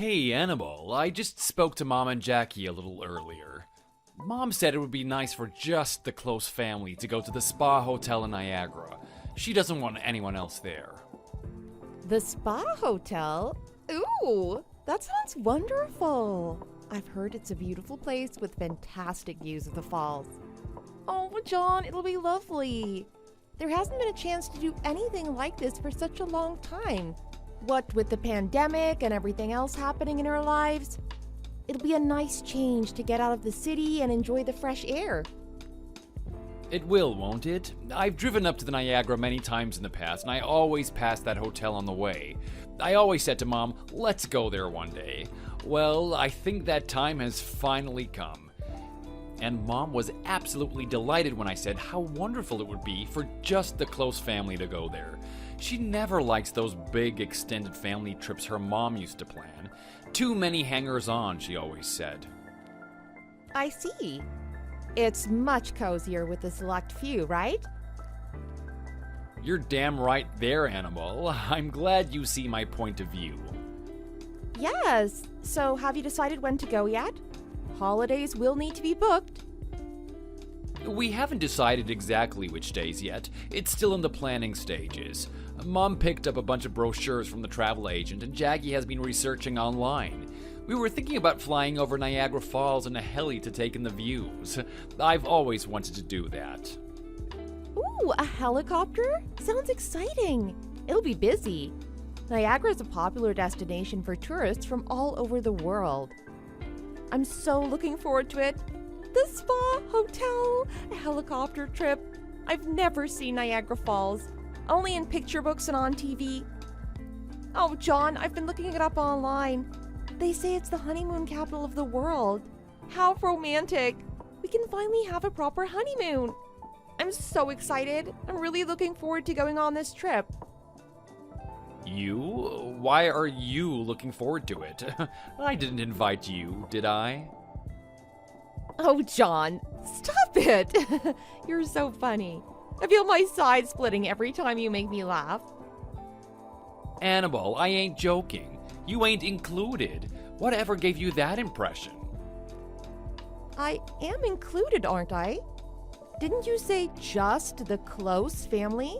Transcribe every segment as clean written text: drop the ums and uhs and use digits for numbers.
Hey, Annabelle, I just spoke to Mom and Jackie a little earlier. Mom said it would be nice for just the close family to go to the spa hotel in Niagara. She doesn't want anyone else there. The spa hotel? Ooh, that sounds wonderful. I've heard it's a beautiful place with fantastic views of the falls. Oh, John, it'll be lovely. There hasn't been a chance to do anything like this for such a long time. What with the pandemic and everything else happening in our lives, it'll be a nice change to get out of the city and enjoy the fresh air. It will, won't it? I've driven up to the Niagara many times in the past, and I always passed that hotel on the way. I always said to Mom, let's go there one day. Well, I think that time has finally come. And Mom was absolutely delighted when I said how wonderful it would be for just the close family to go there. She never likes those big extended family trips her mom used to plan. Too many hangers-on, she always said. I see. It's much cozier with a select few, right? You're damn right there, Annabelle. I'm glad you see my point of view. Yes. So have you decided when to go yet? Holidays will need to be booked. We haven't decided exactly which days yet. It's still in the planning stages. Mom picked up a bunch of brochures from the travel agent, and Jackie has been researching online. We were thinking about flying over Niagara Falls in a heli to take in the views. I've always wanted to do that. Ooh, a helicopter? Sounds exciting. It'll be busy. Niagara is a popular destination for tourists from all over the world. I'm so looking forward to it. The spa, hotel, a helicopter trip. I've never seen Niagara Falls, only in picture books and on TV. Oh, John, I've been looking it up online. They say it's the honeymoon capital of the world. How romantic. We can finally have a proper honeymoon. I'm so excited. I'm really looking forward to going on this trip. You? Why are you looking forward to it? I didn't invite you, did I? Oh, John, stop it. You're so funny. I feel my side splitting every time you make me laugh. Annabelle, I ain't joking. You ain't included. Whatever gave you that impression? I am included, aren't I? Didn't you say just the close family?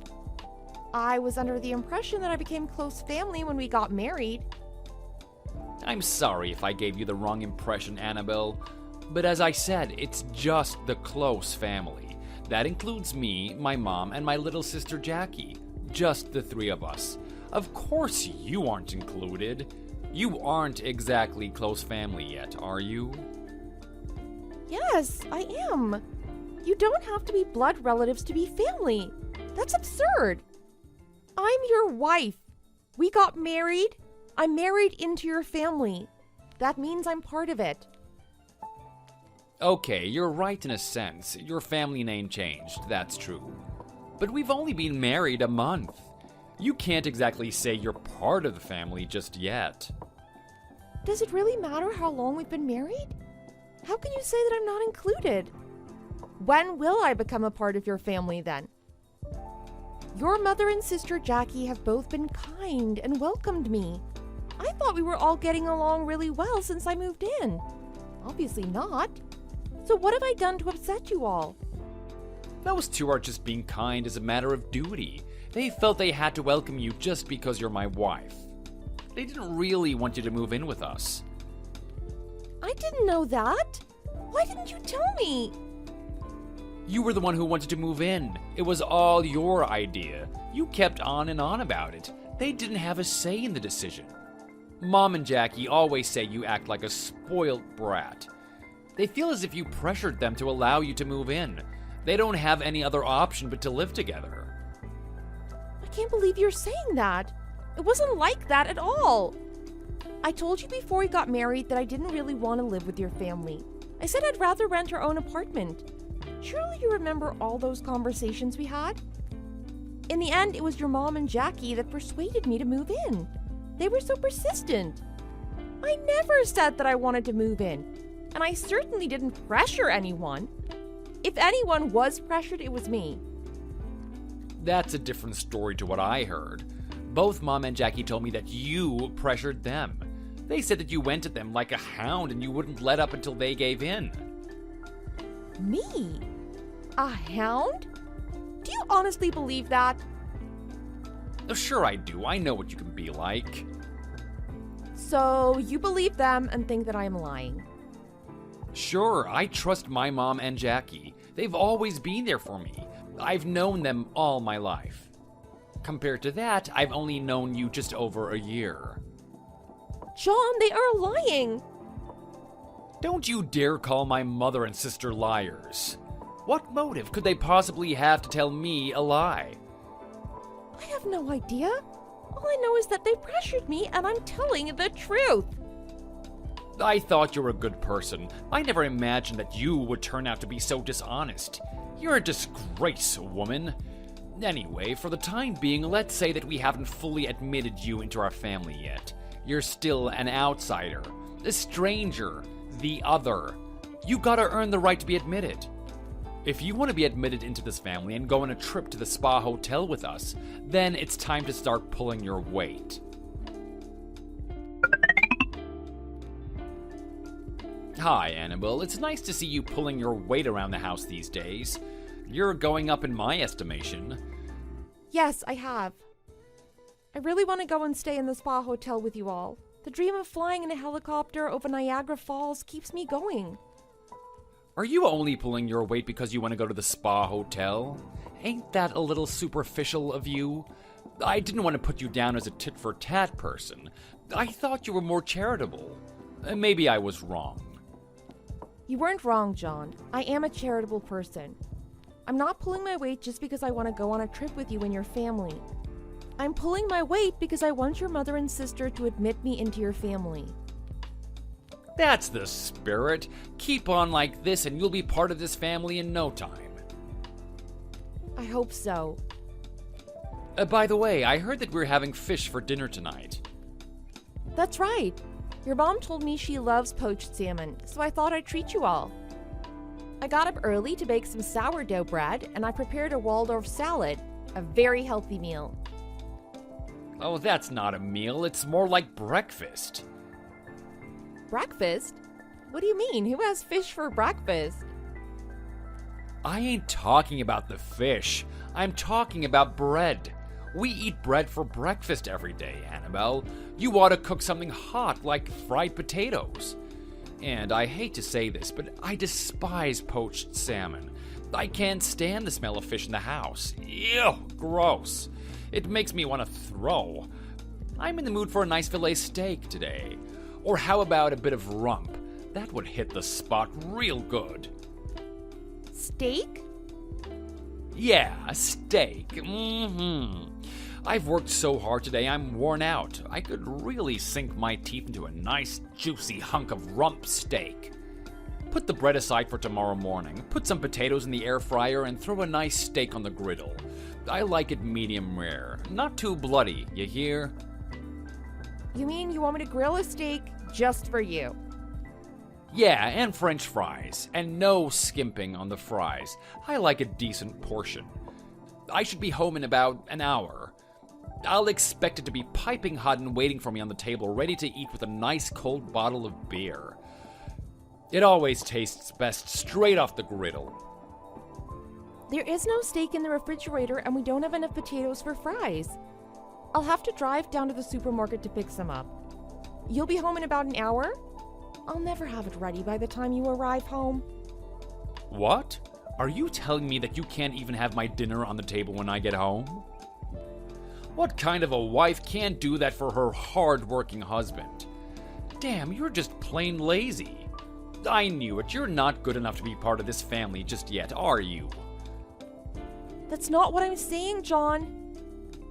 I was under the impression that I became close family when we got married. I'm sorry if I gave you the wrong impression, Annabelle. But as I said, it's just the close family. That includes me, my mom, and my little sister Jackie. Just the three of us. Of course you aren't included. You aren't exactly close family yet, are you? Yes, I am. You don't have to be blood relatives to be family. That's absurd. I'm your wife. We got married. I'm married into your family. That means I'm part of it. Okay, you're right in a sense. Your family name changed, that's true. But we've only been married a month. You can't exactly say you're part of the family just yet. Does it really matter how long we've been married? How can you say that I'm not included? When will I become a part of your family then? Your mother and sister Jackie have both been kind and welcomed me. I thought we were all getting along really well since I moved in. Obviously not. So what have I done to upset you all? Those two are just being kind as a matter of duty. They felt they had to welcome you just because you're my wife. They didn't really want you to move in with us. I didn't know that. Why didn't you tell me? You were the one who wanted to move in. It was all your idea. You kept on and on about it. They didn't have a say in the decision. Mom and Jackie always say you act like a spoiled brat. They feel as if you pressured them to allow you to move in. They don't have any other option but to live together. I can't believe you're saying that. It wasn't like that at all. I told you before we got married that I didn't really want to live with your family. I said I'd rather rent our own apartment. Surely you remember all those conversations we had? In the end, it was your mom and Jackie that persuaded me to move in. They were so persistent. I never said that I wanted to move in, and I certainly didn't pressure anyone. If anyone was pressured, it was me. That's a different story to what I heard. Both Mom and Jackie told me that you pressured them. They said that you went at them like a hound and you wouldn't let up until they gave in. Me? A hound? Do you honestly believe that? Sure I do. I know what you can be like. So, you believe them and think that I'm lying. Sure, I trust my mom and Jackie. They've always been there for me. I've known them all my life. Compared to that, I've only known you just over a year. John, they are lying! Don't you dare call my mother and sister liars. What motive could they possibly have to tell me a lie? I have no idea. All I know is that they pressured me and I'm telling the truth. I thought you were a good person. I never imagined that you would turn out to be so dishonest. You're a disgrace, woman. Anyway, for the time being, let's say that we haven't fully admitted you into our family yet. You're still an outsider, a stranger, the other. You gotta earn the right to be admitted. If you want to be admitted into this family and go on a trip to the spa hotel with us, then it's time to start pulling your weight. Hi, Annabelle. It's nice to see you pulling your weight around the house these days. You're going up in my estimation. Yes, I have. I really want to go and stay in the spa hotel with you all. The dream of flying in a helicopter over Niagara Falls keeps me going. Are you only pulling your weight because you want to go to the spa hotel? Ain't that a little superficial of you? I didn't want to put you down as a tit-for-tat person. I thought you were more charitable. Maybe I was wrong. You weren't wrong, John. I am a charitable person. I'm not pulling my weight just because I want to go on a trip with you and your family. I'm pulling my weight because I want your mother and sister to admit me into your family. That's the spirit. Keep on like this and you'll be part of this family in no time. I hope so. By the way, I heard that we're having fish for dinner tonight. That's right. Your mom told me she loves poached salmon, so I thought I'd treat you all. I got up early to bake some sourdough bread, and I prepared a Waldorf salad, a very healthy meal. Oh, that's not a meal. It's more like breakfast. Breakfast? What do you mean? Who has fish for breakfast? I ain't talking about the fish. I'm talking about bread. We eat bread for breakfast every day, Annabelle. You ought to cook something hot like fried potatoes. And I hate to say this, but I despise poached salmon. I can't stand the smell of fish in the house. Ew, gross. It makes me want to throw. I'm in the mood for a nice filet steak today. Or how about a bit of rump? That would hit the spot real good. Steak? Yeah, a steak. I've worked so hard today, I'm worn out. I could really sink my teeth into a nice, juicy hunk of rump steak. Put the bread aside for tomorrow morning, put some potatoes in the air fryer, and throw a nice steak on the griddle. I like it medium rare, not too bloody, you hear? You mean you want me to grill a steak just for you? Yeah, and French fries, and no skimping on the fries. I like a decent portion. I should be home in about an hour. I'll expect it to be piping hot and waiting for me on the table, ready to eat with a nice cold bottle of beer. It always tastes best straight off the griddle. There is no steak in the refrigerator and we don't have enough potatoes for fries. I'll have to drive down to the supermarket to pick some up. You'll be home in about an hour? I'll never have it ready by the time you arrive home. What? Are you telling me that you can't even have my dinner on the table when I get home? What kind of a wife can't do that for her hard-working husband? Damn, you're just plain lazy. I knew it. You're not good enough to be part of this family just yet, are you? That's not what I'm saying, John.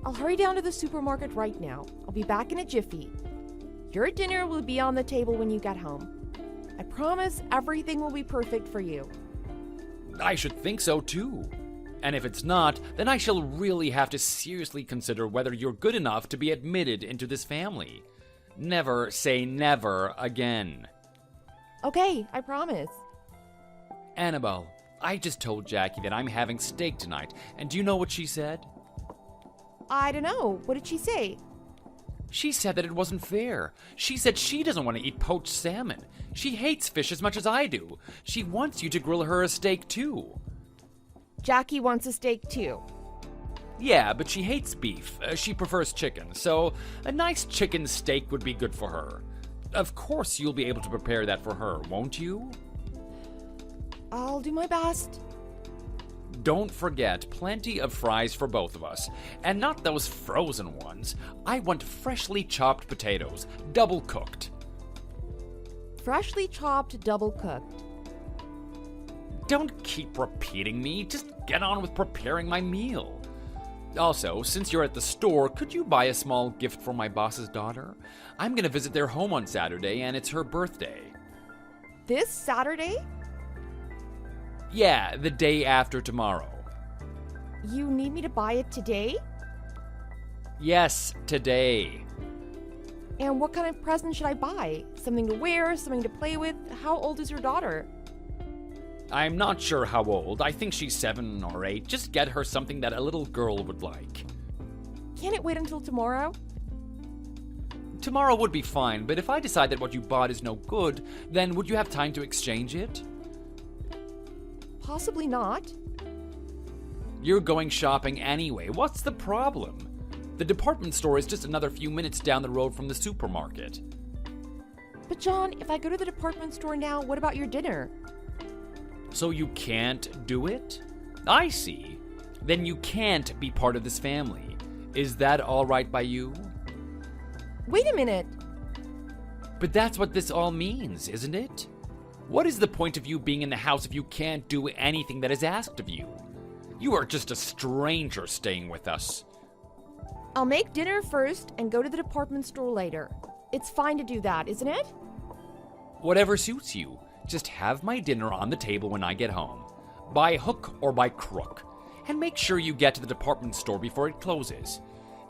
I'll hurry down to the supermarket right now. I'll be back in a jiffy. Your dinner will be on the table when you get home. I promise everything will be perfect for you. I should think so too. And if it's not, then I shall really have to seriously consider whether you're good enough to be admitted into this family. Never say never again. Okay, I promise. Annabelle, I just told Jackie that I'm having steak tonight, and do you know what she said? I don't know. What did she say? She said that it wasn't fair. She said she doesn't want to eat poached salmon. She hates fish as much as I do. She wants you to grill her a steak too. Jackie wants a steak too. Yeah, but she hates beef. She prefers chicken, so a nice chicken steak would be good for her. Of course you'll be able to prepare that for her, won't you? I'll do my best. Don't forget, plenty of fries for both of us. And not those frozen ones. I want freshly chopped potatoes, double cooked. Freshly chopped, double cooked. Don't keep repeating me. Just get on with preparing my meal. Also, since you're at the store, could you buy a small gift for my boss's daughter? I'm gonna visit their home on Saturday, and it's her birthday. This Saturday? Yeah, the day after tomorrow. You need me to buy it today? Yes, today. And what kind of present should I buy? Something to wear, something to play with? How old is your daughter? I'm not sure how old. I think she's 7 or 8. Just get her something that a little girl would like. Can't it wait until tomorrow? Tomorrow would be fine, but if I decide that what you bought is no good, then would you have time to exchange it? Possibly not. You're going shopping anyway. What's the problem? The department store is just another few minutes down the road from the supermarket. But John, if I go to the department store now, what about your dinner? So you can't do it? I see. Then you can't be part of this family. Is that all right by you? Wait a minute. But that's what this all means, isn't it? What is the point of you being in the house if you can't do anything that is asked of you? You are just a stranger staying with us. I'll make dinner first and go to the department store later. It's fine to do that, isn't it? Whatever suits you. Just have my dinner on the table when I get home. By hook or by crook. And make sure you get to the department store before it closes.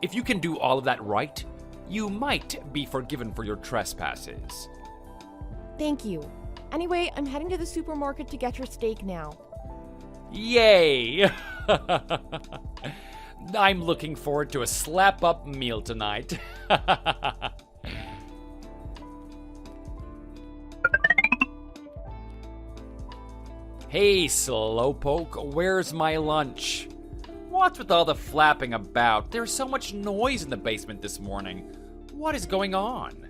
If you can do all of that right, you might be forgiven for your trespasses. Thank you. Anyway, I'm heading to the supermarket to get your steak now. Yay! I'm looking forward to a slap-up meal tonight. Hey, Slowpoke, where's my lunch? What's with all the flapping about? There's so much noise in the basement this morning. What is going on?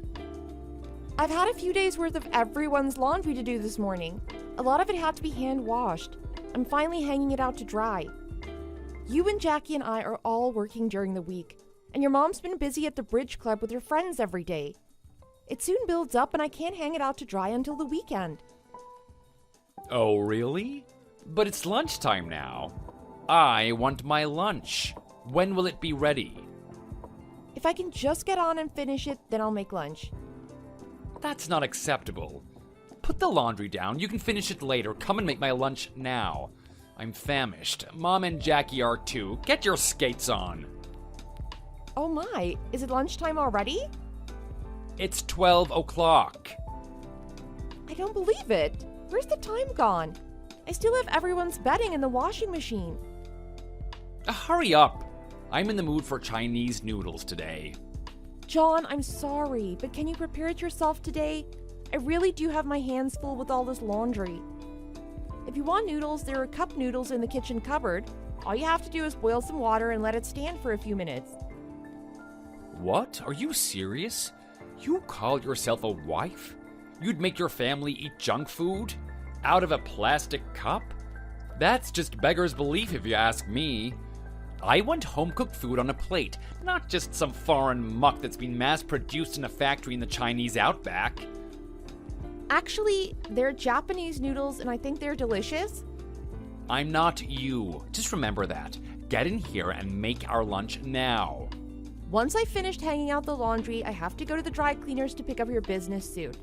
I've had a few days worth of everyone's laundry to do this morning. A lot of it had to be hand washed. I'm finally hanging it out to dry. You and Jackie and I are all working during the week, and your mom's been busy at the bridge club with her friends every day. It soon builds up and I can't hang it out to dry until the weekend. Oh, really? But it's lunchtime now. I want my lunch. When will it be ready? If I can just get on and finish it, then I'll make lunch. That's not acceptable. Put the laundry down. You can finish it later. Come and make my lunch now. I'm famished. Mom and Jackie are too. Get your skates on. Oh my, is it lunchtime already? It's 12 o'clock. I don't believe it. Where's the time gone? I still have everyone's bedding in the washing machine. Hurry up. I'm in the mood for Chinese noodles today. John, I'm sorry, but can you prepare it yourself today? I really do have my hands full with all this laundry. If you want noodles, there are cup noodles in the kitchen cupboard. All you have to do is boil some water and let it stand for a few minutes. What? Are you serious? You call yourself a wife? You'd make your family eat junk food? Out of a plastic cup? That's just beggar's belief if you ask me. I want home-cooked food on a plate, not just some foreign muck that's been mass-produced in a factory in the Chinese outback. Actually, they're Japanese noodles and I think they're delicious. I'm not you. Just remember that. Get in here and make our lunch now. Once I've finished hanging out the laundry, I have to go to the dry cleaners to pick up your business suit.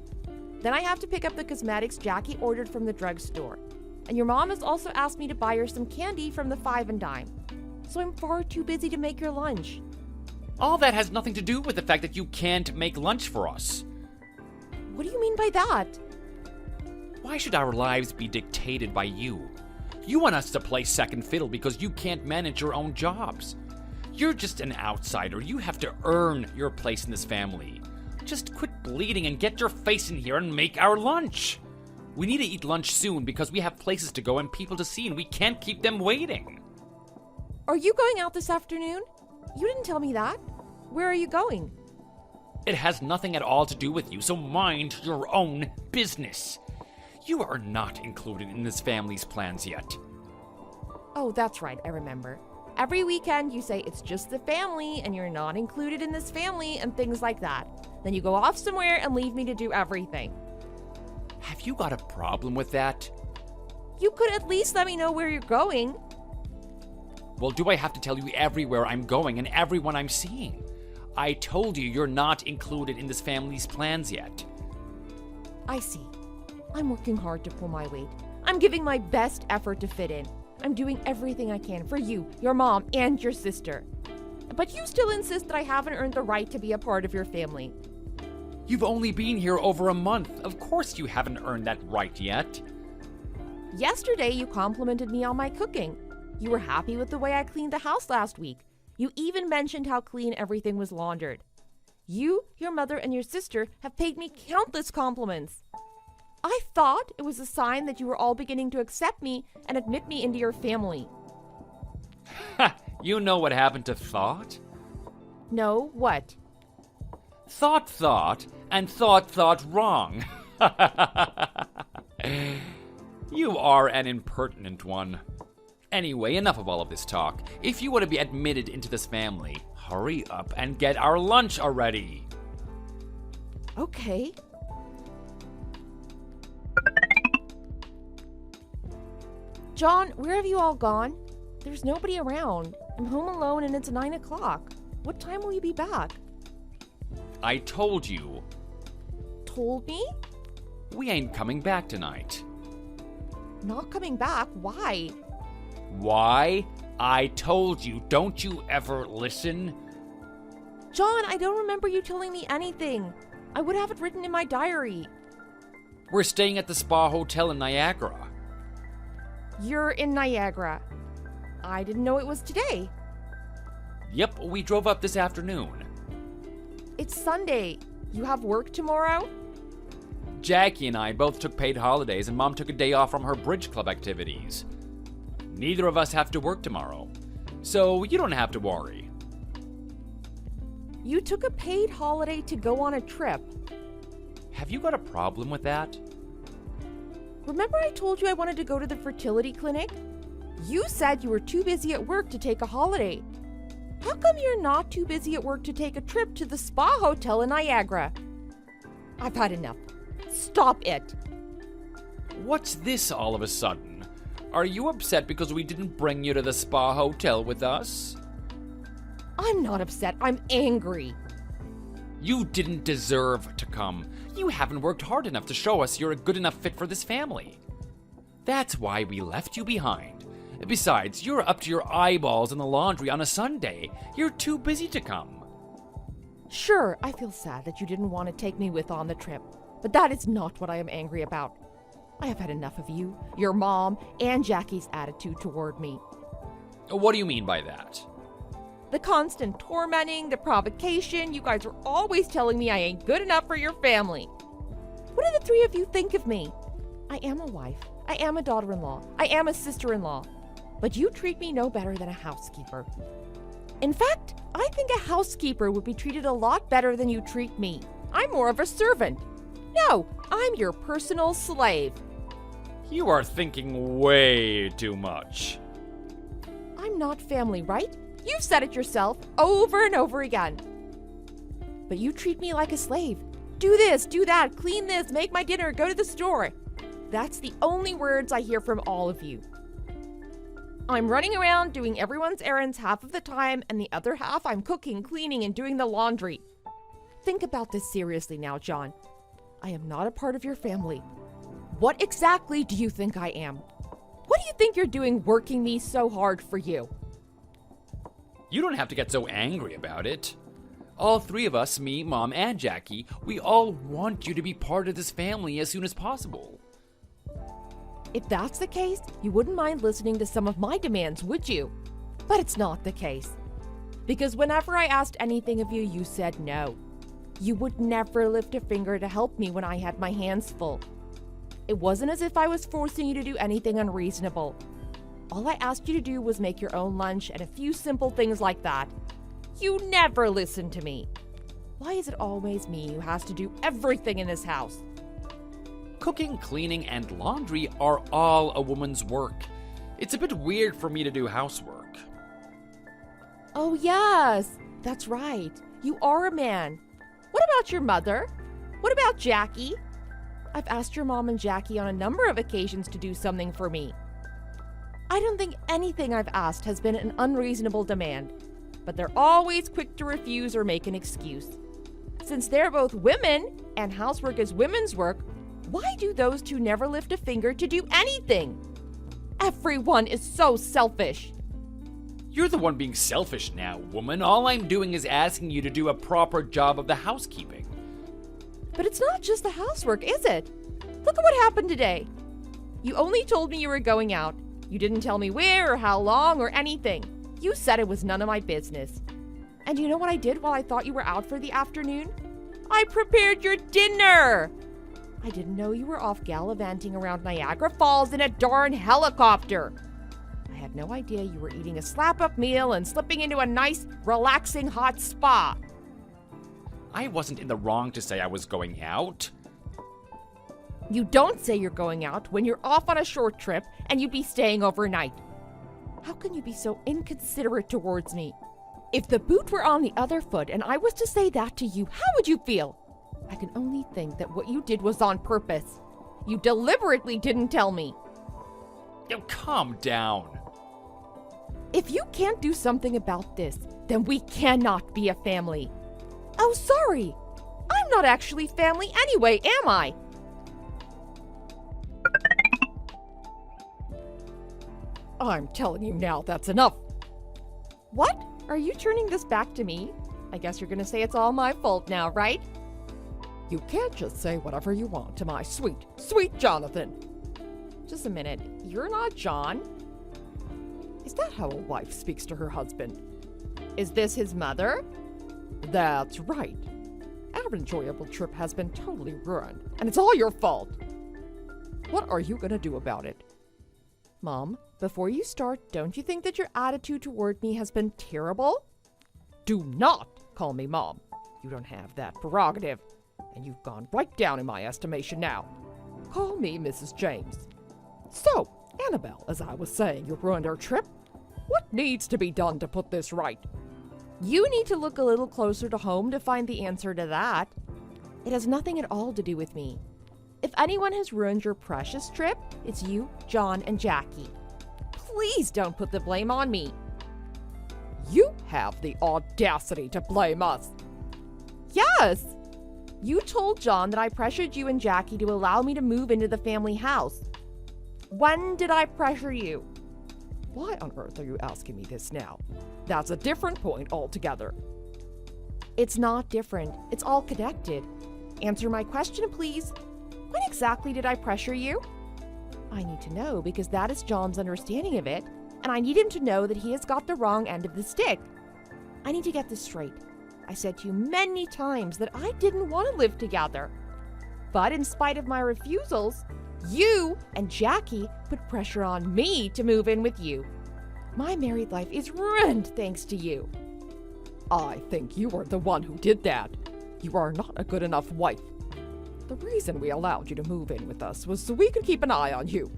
Then I have to pick up the cosmetics Jackie ordered from the drugstore. And your mom has also asked me to buy her some candy from the Five and Dime. So I'm far too busy to make your lunch. All that has nothing to do with the fact that you can't make lunch for us. What do you mean by that? Why should our lives be dictated by you? You want us to play second fiddle because you can't manage your own jobs. You're just an outsider. You have to earn your place in this family. Just quit bleeding and get your face in here and make our lunch. We need to eat lunch soon because we have places to go and people to see and we can't keep them waiting. Are you going out this afternoon? You didn't tell me that. Where are you going? It has nothing at all to do with you, so mind your own business. You are not included in this family's plans yet. Oh, that's right, I remember. Every weekend you say it's just the family and you're not included in this family and things like that. Then you go off somewhere and leave me to do everything. Have you got a problem with that? You could at least let me know where you're going. Well, do I have to tell you everywhere I'm going and everyone I'm seeing? I told you you're not included in this family's plans yet. I see. I'm working hard to pull my weight. I'm giving my best effort to fit in. I'm doing everything I can for you, your mom, and your sister. But you still insist that I haven't earned the right to be a part of your family. You've only been here over a month. Of course you haven't earned that right yet. Yesterday you complimented me on my cooking. You were happy with the way I cleaned the house last week. You even mentioned how clean everything was laundered. You, your mother, and your sister have paid me countless compliments. I thought it was a sign that you were all beginning to accept me and admit me into your family. Ha! You know what happened to Thought? No, what? Thought, and thought wrong. You are an impertinent one. Anyway, enough of all of this talk. If you want to be admitted into this family, hurry up and get our lunch already. Okay. John, where have you all gone? There's nobody around. I'm home alone and it's 9 o'clock. What time will you be back? I told you. Told me? We ain't coming back tonight. Not coming back? Why? Why? I told you. Don't you ever listen? John, I don't remember you telling me anything. I would have it written in my diary. We're staying at the Spa Hotel in Niagara. You're in Niagara. I didn't know it was today. Yep, we drove up this afternoon. It's Sunday. You have work tomorrow? Jackie and I both took paid holidays and Mom took a day off from her bridge club activities. Neither of us have to work tomorrow, so you don't have to worry. You took a paid holiday to go on a trip. Have you got a problem with that? Remember I told you I wanted to go to the fertility clinic? You said you were too busy at work to take a holiday. How come you're not too busy at work to take a trip to the Spa Hotel in Niagara? I've had enough. Stop it. What's this all of a sudden? Are you upset because we didn't bring you to the Spa Hotel with us? I'm not upset. I'm angry. You didn't deserve to come. You haven't worked hard enough to show us you're a good enough fit for this family. That's why we left you behind. Besides, you're up to your eyeballs in the laundry on a Sunday. You're too busy to come. Sure, I feel sad that you didn't want to take me with on the trip, but that is not what I am angry about. I have had enough of you, your mom, and Jackie's attitude toward me. What do you mean by that? The constant tormenting, the provocation, you guys are always telling me I ain't good enough for your family. What do the three of you think of me? I am a wife, I am a daughter-in-law, I am a sister-in-law, but you treat me no better than a housekeeper. In fact, I think a housekeeper would be treated a lot better than you treat me. I'm more of a servant. No, I'm your personal slave. You are thinking way too much. I'm not family, right? You've said it yourself over and over again. But you treat me like a slave. Do this, do that, clean this, make my dinner, go to the store. That's the only words I hear from all of you. I'm running around doing everyone's errands half of the time, and the other half I'm cooking, cleaning, and doing the laundry. Think about this seriously now, John. I am not a part of your family. What exactly do you think I am? What do you think you're doing working me so hard for you? You don't have to get so angry about it. All three of us, me, Mom, and Jackie, we all want you to be part of this family as soon as possible. If that's the case, you wouldn't mind listening to some of my demands, would you? But it's not the case. Because whenever I asked anything of you, you said no. You would never lift a finger to help me when I had my hands full. It wasn't as if I was forcing you to do anything unreasonable. All I asked you to do was make your own lunch and a few simple things like that. You never listened to me. Why is it always me who has to do everything in this house? Cooking, cleaning, and laundry are all a woman's work. It's a bit weird for me to do housework. Oh yes, that's right. You are a man. What about your mother? What about Jackie? I've asked your mom and Jackie on a number of occasions to do something for me. I don't think anything I've asked has been an unreasonable demand, but they're always quick to refuse or make an excuse. Since they're both women and housework is women's work, why do those two never lift a finger to do anything? Everyone is so selfish. You're the one being selfish now, woman. All I'm doing is asking you to do a proper job of the housekeeping. But it's not just the housework, is it? Look at what happened today. You only told me you were going out. You didn't tell me where or how long or anything. You said it was none of my business. And you know what I did while I thought you were out for the afternoon? I prepared your dinner! I didn't know you were off gallivanting around Niagara Falls in a darn helicopter. I had no idea you were eating a slap-up meal and slipping into a nice, relaxing hot spa. I wasn't in the wrong to say I was going out. You don't say you're going out when you're off on a short trip and you'd be staying overnight. How can you be so inconsiderate towards me? If the boot were on the other foot and I was to say that to you, how would you feel? I can only think that what you did was on purpose. You deliberately didn't tell me. Now calm down. If you can't do something about this, then we cannot be a family. Oh, sorry. I'm not actually family anyway, am I? I'm telling you now, that's enough. What? Are you turning this back to me? I guess you're gonna say it's all my fault now, right? You can't just say whatever you want to my sweet, sweet Jonathan. Just a minute. You're not John. Is that how a wife speaks to her husband? Is this his mother? That's right. Our enjoyable trip has been totally ruined, and it's all your fault. What are you gonna do about it? Mom, before you start, don't you think that your attitude toward me has been terrible? Do not call me Mom. You don't have that prerogative, and you've gone right down in my estimation now. Call me Mrs. James. So, Annabelle, as I was saying, you ruined our trip. What needs to be done to put this right? You need to look a little closer to home to find the answer to that. It has nothing at all to do with me. If anyone has ruined your precious trip, it's you, John, and Jackie. Please don't put the blame on me. You have the audacity to blame us. Yes! You told John that I pressured you and Jackie to allow me to move into the family house. When did I pressure you? Why on earth are you asking me this now? That's a different point altogether. It's not different. It's all connected. Answer my question, please. When exactly did I pressure you? I need to know because that is John's understanding of it, and I need him to know that he has got the wrong end of the stick. I need to get this straight. I said to you many times that I didn't want to live together. But in spite of my refusals, you and Jackie put pressure on me to move in with you. My married life is ruined thanks to you. I think you are the one who did that. You are not a good enough wife. The reason we allowed you to move in with us was so we could keep an eye on you.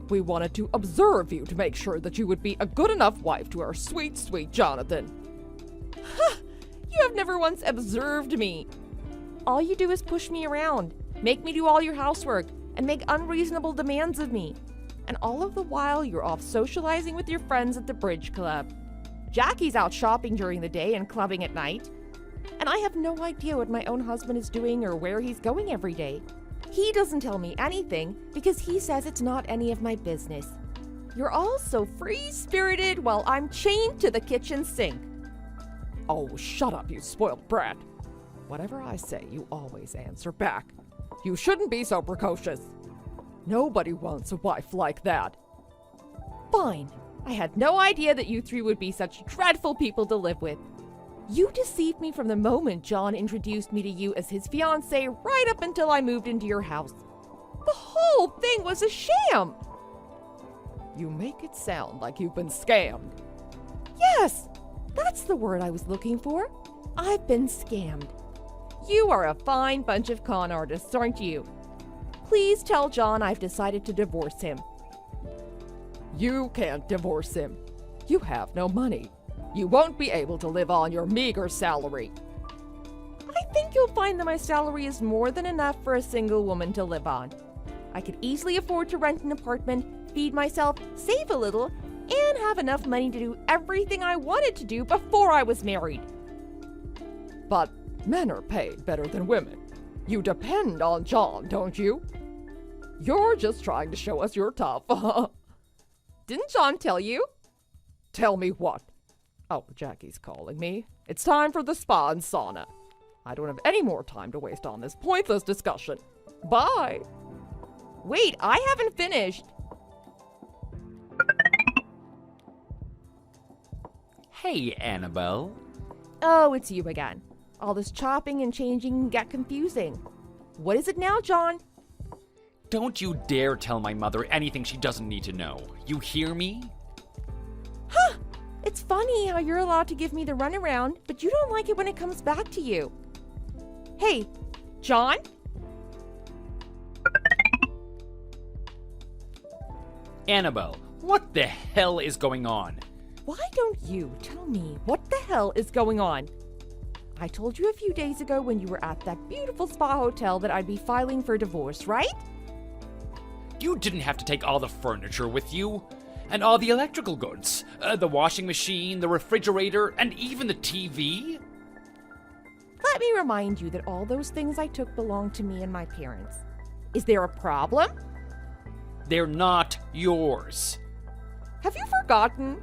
We wanted to observe you to make sure that you would be a good enough wife to our sweet, sweet Jonathan. You have never once observed me. All you do is push me around, make me do all your housework, and make unreasonable demands of me. And all of the while, you're off socializing with your friends at the bridge club. Jackie's out shopping during the day and clubbing at night. And I have no idea what my own husband is doing or where he's going every day. He doesn't tell me anything because he says it's not any of my business. You're all so free-spirited while I'm chained to the kitchen sink. Oh, shut up, you spoiled brat. Whatever I say, you always answer back. You shouldn't be so precocious. Nobody wants a wife like that. Fine. I had no idea that you three would be such dreadful people to live with. You deceived me from the moment John introduced me to you as his fiancée right up until I moved into your house. The whole thing was a sham! You make it sound like you've been scammed. Yes, that's the word I was looking for. I've been scammed. You are a fine bunch of con artists, aren't you? Please tell John I've decided to divorce him. You can't divorce him. You have no money. You won't be able to live on your meager salary. I think you'll find that my salary is more than enough for a single woman to live on. I could easily afford to rent an apartment, feed myself, save a little, and have enough money to do everything I wanted to do before I was married. But men are paid better than women. You depend on John, don't you? You're just trying to show us you're tough. Didn't John tell you? Tell me what? Oh, Jackie's calling me. It's time for the spa and sauna. I don't have any more time to waste on this pointless discussion. Bye. Wait, I haven't finished. Hey, Annabelle. Oh, it's you again. All this chopping and changing can get confusing. What is it now, John? Don't you dare tell my mother anything she doesn't need to know. You hear me? Huh! It's funny how you're allowed to give me the runaround, but you don't like it when it comes back to you. Hey, John? Annabelle, what the hell is going on? Why don't you tell me what the hell is going on? I told you a few days ago when you were at that beautiful spa hotel that I'd be filing for divorce, right? You didn't have to take all the furniture with you. And all the electrical goods. The washing machine, the refrigerator, and even the TV. Let me remind you that all those things I took belong to me and my parents. Is there a problem? They're not yours. Have you forgotten?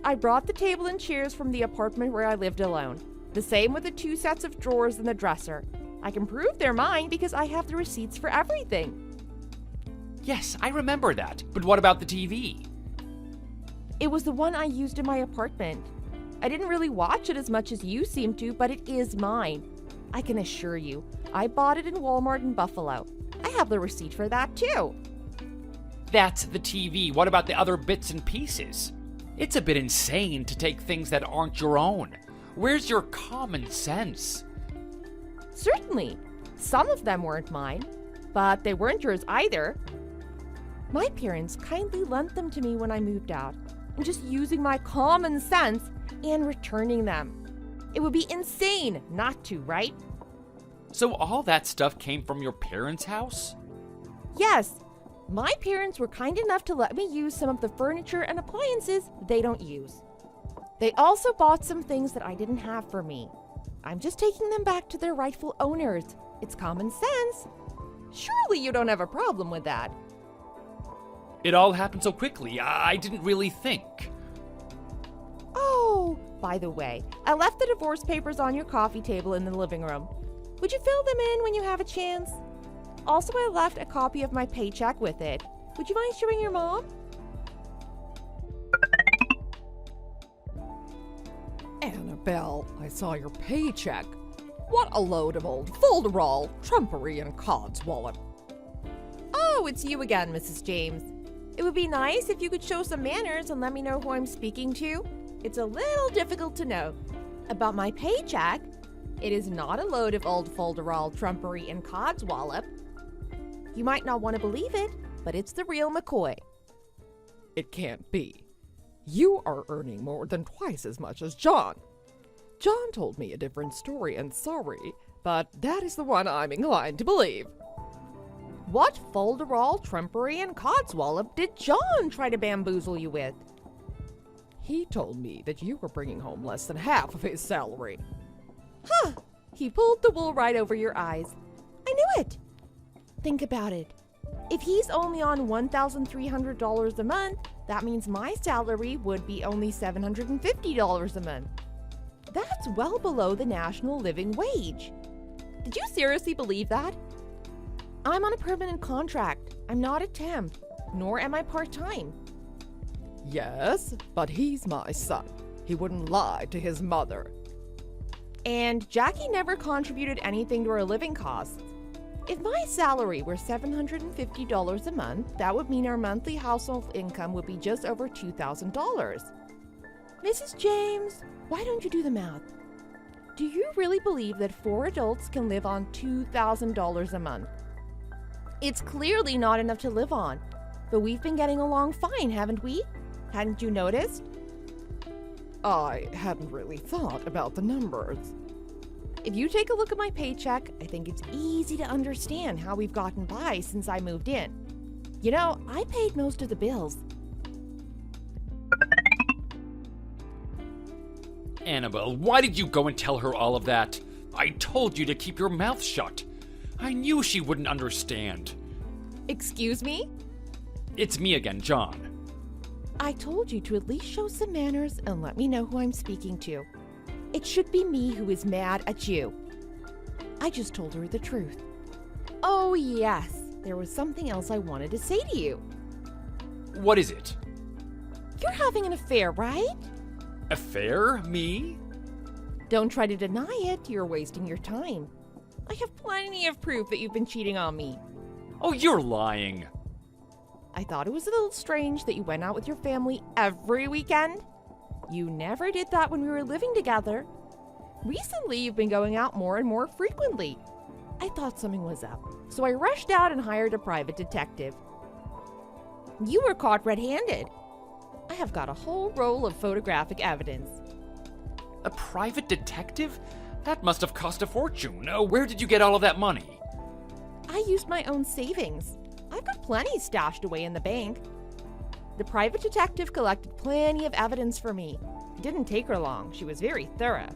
I brought the table and chairs from the apartment where I lived alone. The same with the 2 sets of drawers and the dresser. I can prove they're mine because I have the receipts for everything. Yes, I remember that. But what about the TV? It was the one I used in my apartment. I didn't really watch it as much as you seem to, but it is mine. I can assure you, I bought it in Walmart in Buffalo. I have the receipt for that too. That's the TV. What about the other bits and pieces? It's a bit insane to take things that aren't your own. Where's your common sense? Certainly. Some of them weren't mine, but they weren't yours either. My parents kindly lent them to me when I moved out. I'm just using my common sense and returning them. It would be insane not to, right? So all that stuff came from your parents' house? Yes. My parents were kind enough to let me use some of the furniture and appliances they don't use. They also bought some things that I didn't have for me. I'm just taking them back to their rightful owners. It's common sense. Surely you don't have a problem with that. It all happened so quickly, I didn't really think. Oh, by the way, I left the divorce papers on your coffee table in the living room. Would you fill them in when you have a chance? Also, I left a copy of my paycheck with it. Would you mind showing your mom? Annabelle, I saw your paycheck. What a load of old folderol, trumpery, and codswallop. Oh, it's you again, Mrs. James. It would be nice if you could show some manners and let me know who I'm speaking to. It's a little difficult to know. About my paycheck, it is not a load of old folderol, trumpery, and codswallop. You might not want to believe it, but it's the real McCoy. It can't be. You are earning more than twice as much as John. John told me a different story, and sorry, but that is the one I'm inclined to believe. What folderol, trumpery, and codswallop did John try to bamboozle you with? He told me that you were bringing home less than half of his salary. Huh! He pulled the wool right over your eyes. I knew it! Think about it. If he's only on $1,300 a month, that means my salary would be only $750 a month. That's well below the national living wage. Did you seriously believe that? I'm on a permanent contract. I'm not a temp, nor am I part-time. Yes, but he's my son. He wouldn't lie to his mother. And Jackie never contributed anything to our living costs. If my salary were $750 a month, that would mean our monthly household income would be just over $2,000. Mrs. James, why don't you do the math? Do you really believe that 4 adults can live on $2,000 a month? It's clearly not enough to live on, but we've been getting along fine, haven't we? Hadn't you noticed? I hadn't really thought about the numbers. If you take a look at my paycheck, I think it's easy to understand how we've gotten by since I moved in. You know, I paid most of the bills. Annabelle, why did you go and tell her all of that? I told you to keep your mouth shut. I knew she wouldn't understand. Excuse me? It's me again, John. I told you to at least show some manners and let me know who I'm speaking to. It should be me who is mad at you. I just told her the truth. Oh, yes, there was something else I wanted to say to you. What is it? You're having an affair, right? Affair? Me? Don't try to deny it. You're wasting your time. I have plenty of proof that you've been cheating on me. Oh, you're lying. I thought it was a little strange that you went out with your family every weekend. You never did that when we were living together. Recently, you've been going out more and more frequently. I thought something was up, so I rushed out and hired a private detective. You were caught red-handed. I have got a whole roll of photographic evidence. A private detective? That must have cost a fortune. Where did you get all of that money? I used my own savings. I've got plenty stashed away in the bank. The private detective collected plenty of evidence for me. It didn't take her long. She was very thorough.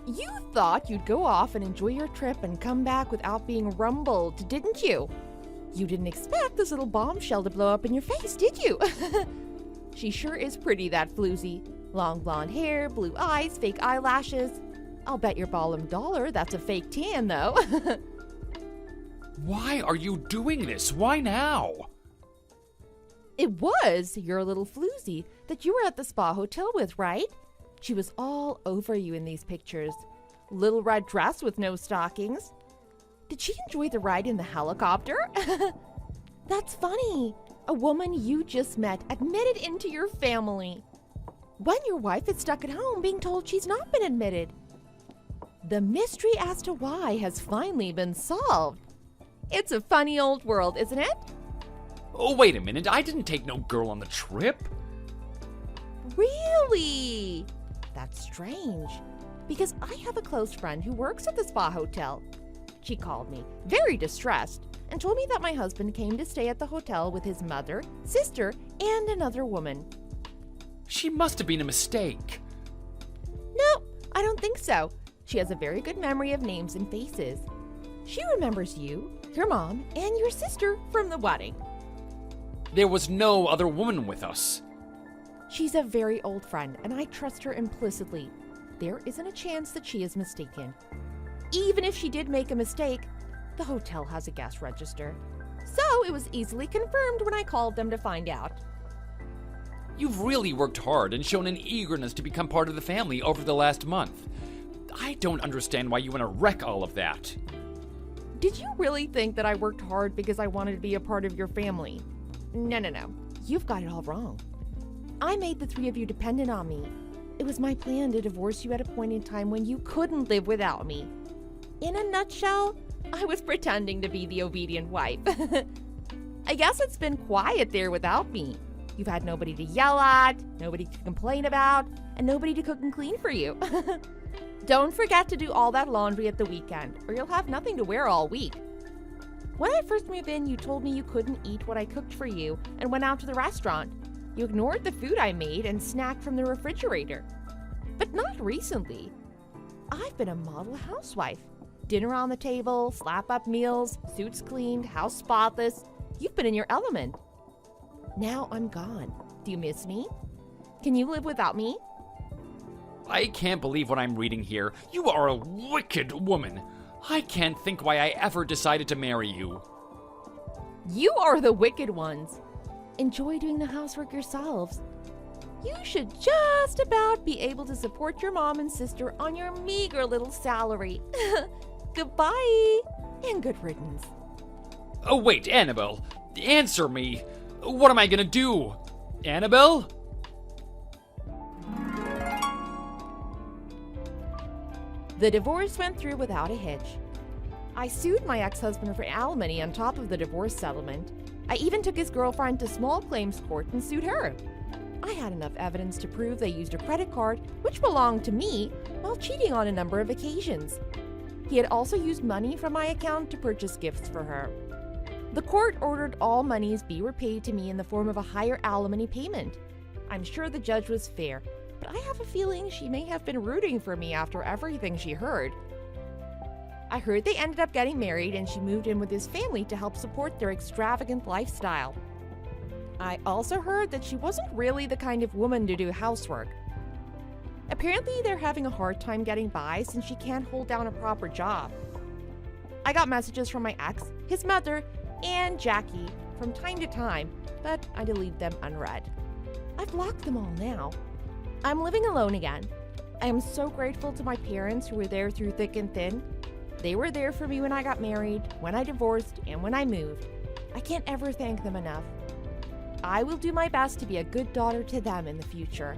You thought you'd go off and enjoy your trip and come back without being rumbled, didn't you? You didn't expect this little bombshell to blow up in your face, did you? She sure is pretty, that floozy. Long blonde hair, blue eyes, fake eyelashes. I'll bet your $1 that's a fake tan, though. Why are you doing this? Why now? It was your little floozy that you were at the spa hotel with, right? She was all over you in these pictures. Little red dress with no stockings. Did she enjoy the ride in the helicopter? That's funny. A woman you just met admitted into your family. When your wife is stuck at home being told she's not been admitted. The mystery as to why has finally been solved. It's a funny old world, isn't it? Oh, wait a minute. I didn't take no girl on the trip. Really? That's strange. Because I have a close friend who works at the spa hotel. She called me, very distressed, and told me that my husband came to stay at the hotel with his mother, sister, and another woman. She must have been a mistake. No, I don't think so. She has a very good memory of names and faces. She remembers you, your mom, and your sister from the wedding. There was no other woman with us. She's a very old friend, and I trust her implicitly. There isn't a chance that she is mistaken. Even if she did make a mistake, the hotel has a guest register. So it was easily confirmed when I called them to find out. You've really worked hard and shown an eagerness to become part of the family over the last month. I don't understand why you want to wreck all of that. Did you really think that I worked hard because I wanted to be a part of your family? No. You've got it all wrong. I made the three of you dependent on me. It was my plan to divorce you at a point in time when you couldn't live without me. In a nutshell, I was pretending to be the obedient wife. I guess it's been quiet there without me. You've had nobody to yell at, nobody to complain about, and nobody to cook and clean for you. Don't forget to do all that laundry at the weekend, or you'll have nothing to wear all week. When I first moved in, you told me you couldn't eat what I cooked for you and went out to the restaurant. You ignored the food I made and snacked from the refrigerator. But not recently. I've been a model housewife. Dinner on the table, slap-up meals, suits cleaned, house spotless. You've been in your element. Now I'm gone. Do you miss me? Can you live without me? I can't believe what I'm reading here. You are a wicked woman. I can't think why I ever decided to marry you. You are the wicked ones. Enjoy doing the housework yourselves. You should just about be able to support your mom and sister on your meager little salary. Goodbye, and good riddance. Oh, wait, Annabelle. Answer me. What am I gonna do? Annabelle? The divorce went through without a hitch. I sued my ex-husband for alimony on top of the divorce settlement. I even took his girlfriend to small claims court and sued her. I had enough evidence to prove they used a credit card, which belonged to me, while cheating on a number of occasions. He had also used money from my account to purchase gifts for her. The court ordered all monies be repaid to me in the form of a higher alimony payment. I'm sure the judge was fair, but I have a feeling she may have been rooting for me after everything she heard. I heard they ended up getting married and she moved in with his family to help support their extravagant lifestyle. I also heard that she wasn't really the kind of woman to do housework. Apparently, they're having a hard time getting by since she can't hold down a proper job. I got messages from my ex, his mother, and Jackie from time to time, but I deleted them unread. I've blocked them all now. I'm living alone again. I am so grateful to my parents who were there through thick and thin. They were there for me when I got married, when I divorced, and when I moved. I can't ever thank them enough. I will do my best to be a good daughter to them in the future.